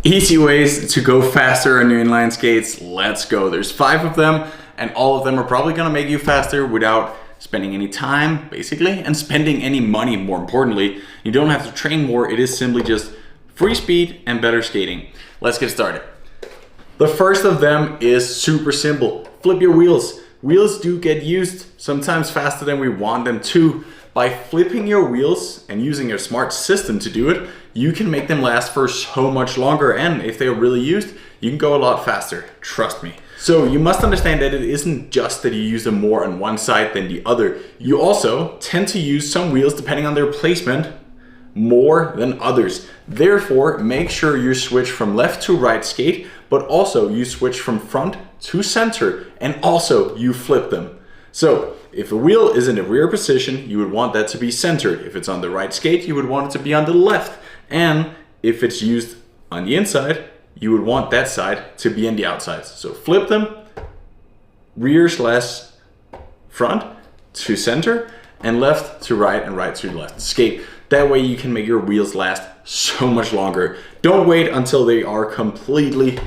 Easy ways to go faster on your inline skates. Let's go. There's 5 of them, and all of them are probably gonna make you faster without spending any time, basically, and spending any money, more importantly. You don't have to train more. It is simply just free speed and better skating. Let's get started. The first of them is super simple. Flip your wheels. Wheels do get used sometimes faster than we want them to. By flipping your wheels and using a smart system to do it, you can make them last for so much longer, and if they're really used, you can go a lot faster, trust me. So you must understand that it isn't just that you use them more on one side than the other. You also tend to use some wheels, depending on their placement, more than others. Therefore, make sure you switch from left to right skate, but also you switch from front to center, and also you flip them. So if a wheel is in the rear position, you would want that to be centered. If it's on the right skate, you would want it to be on the left. And if it's used on the inside, you would want that side to be on the outside. So flip them, rear slash front to center, and left to right and right to left skate. That way you can make your wheels last so much longer. Don't wait until they are completely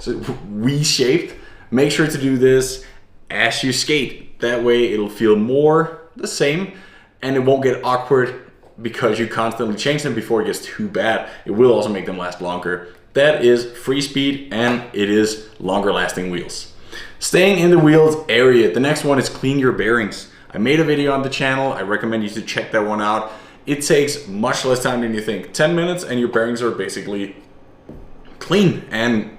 V-shaped. Make sure to do this as you skate. That way it'll feel more the same and it won't get awkward because you constantly change them before it gets too bad. It will also make them last longer. That is free speed and it is longer lasting wheels. Staying in the wheels area, the next one is clean your bearings. I made a video on the channel. I recommend you to check that one out. It takes much less time than you think. 10 minutes and your bearings are basically clean and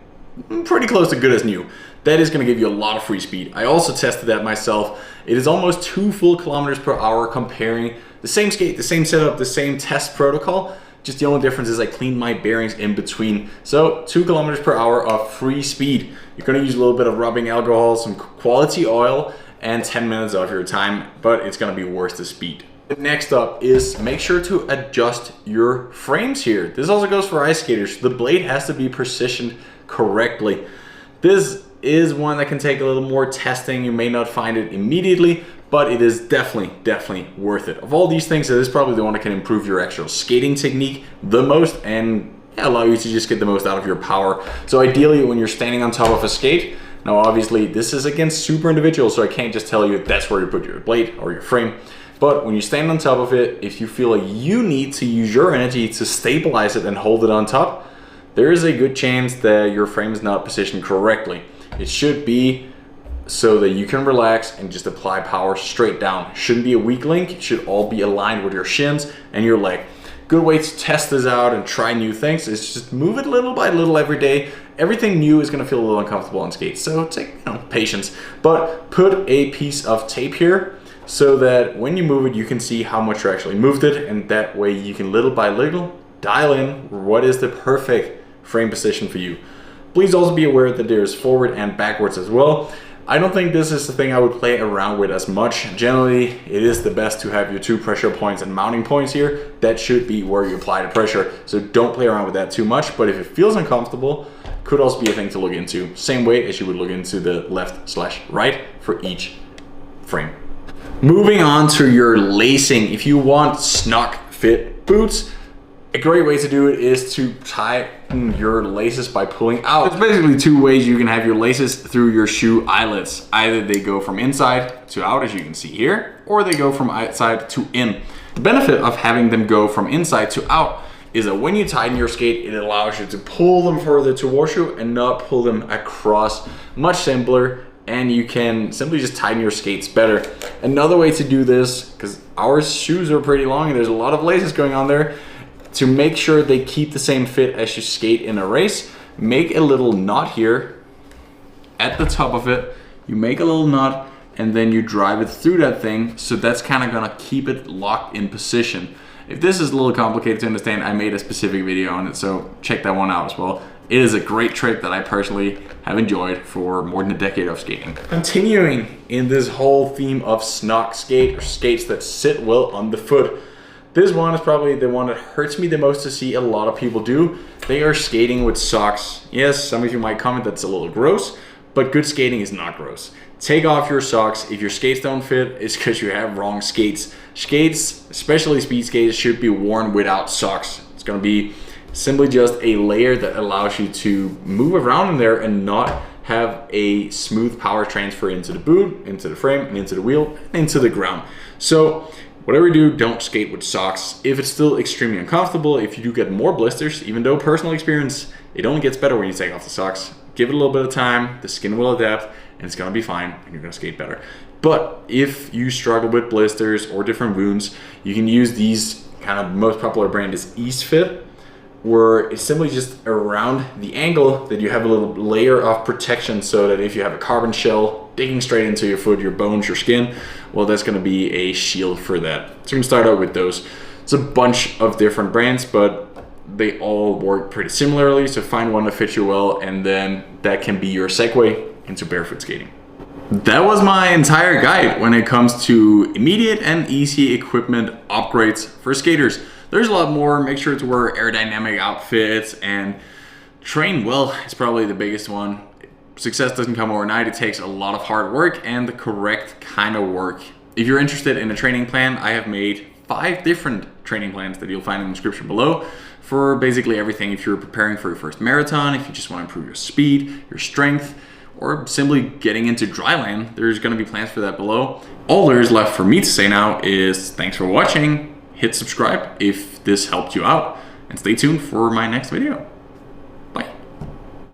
pretty close to good as new. That is going to give you a lot of free speed. I also tested that myself. It is almost 2 full kilometers per hour comparing the same skate, the same setup, the same test protocol. Just the only difference is I cleaned my bearings in between. So 2 kilometers per hour of free speed. You're going to use a little bit of rubbing alcohol, some quality oil, and 10 minutes of your time, but it's going to be worth the speed. Next up is make sure to adjust your frames here. This also goes for ice skaters. The blade has to be positioned correctly. This is one that can take a little more testing. You may not find it immediately, but it is definitely worth it. Of all these things, this is probably the one that can improve your actual skating technique the most and allow you to just get the most out of your power. So ideally, when you're standing on top of a skate, now obviously this is again super individual, so I can't just tell you that's where you put your blade or your frame. But when you stand on top of it, if you feel like you need to use your energy to stabilize it and hold it on top, there is a good chance that your frame is not positioned correctly. It should be so that you can relax and just apply power straight down. It shouldn't be a weak link. It should all be aligned with your shins and your leg. Good way to test this out and try new things is just move it little by little every day. Everything new is going to feel a little uncomfortable on skates, so take patience. But put a piece of tape here so that when you move it, you can see how much you actually moved it, and that way you can little by little dial in what is the perfect frame position for you. Please also be aware that there's forward and backwards as well. I don't think this is the thing I would play around with as much. Generally, it is the best to have your 2 pressure points and mounting points here. That should be where you apply the pressure. So don't play around with that too much, but if it feels uncomfortable, could also be a thing to look into. Same way as you would look into the left/right for each frame. Moving on to your lacing. If you want snug fit boots, a great way to do it is to tighten your laces by pulling out. There's basically 2 ways you can have your laces through your shoe eyelets. Either they go from inside to out, as you can see here, or they go from outside to in. The benefit of having them go from inside to out is that when you tighten your skate, it allows you to pull them further towards you and not pull them across. Much simpler, and you can simply just tighten your skates better. Another way to do this, because our shoes are pretty long and there's a lot of laces going on there, to make sure they keep the same fit as you skate in a race, make a little knot here at the top of it. You make a little knot and then you drive it through that thing, so that's kind of gonna keep it locked in position. If this is a little complicated to understand, I made a specific video on it, so check that one out as well. It is a great trick that I personally have enjoyed for more than a decade of skating. Continuing in this whole theme of snug skate, or skates that sit well on the foot. This one is probably the one that hurts me the most to see a lot of people do. They are skating with socks. Yes, some of you might comment that's a little gross, but good skating is not gross. Take off your socks. If your skates don't fit, it's because you have wrong skates. Skates, especially speed skates, should be worn without socks. It's gonna be simply just a layer that allows you to move around in there and not have a smooth power transfer into the boot, into the frame, and into the wheel, and into the ground. So whatever you do, don't skate with socks. If it's still extremely uncomfortable, if you do get more blisters, even though personal experience, it only gets better when you take off the socks. Give it a little bit of time, the skin will adapt, and it's gonna be fine, and you're gonna skate better. But if you struggle with blisters or different wounds, you can use these, kind of most popular brand is Ease Fit, where it's simply just around the ankle that you have a little layer of protection, so that if you have a carbon shell digging straight into your foot, your bones, your skin, well, that's gonna be a shield for that. So you can start out with those. It's a bunch of different brands, but they all work pretty similarly, so find one that fits you well, and then that can be your segue into barefoot skating. That was my entire guide when it comes to immediate and easy equipment upgrades for skaters. There's a lot more. Make sure to wear aerodynamic outfits and train well. It's probably the biggest one. Success doesn't come overnight. It takes a lot of hard work and the correct kind of work. If you're interested in a training plan, I have made 5 different training plans that you'll find in the description below for basically everything. If you're preparing for your first marathon, if you just want to improve your speed, your strength, or simply getting into dryland, there's going to be plans for that below. All there is left for me to say now is thanks for watching. Hit subscribe if this helped you out, and stay tuned for my next video.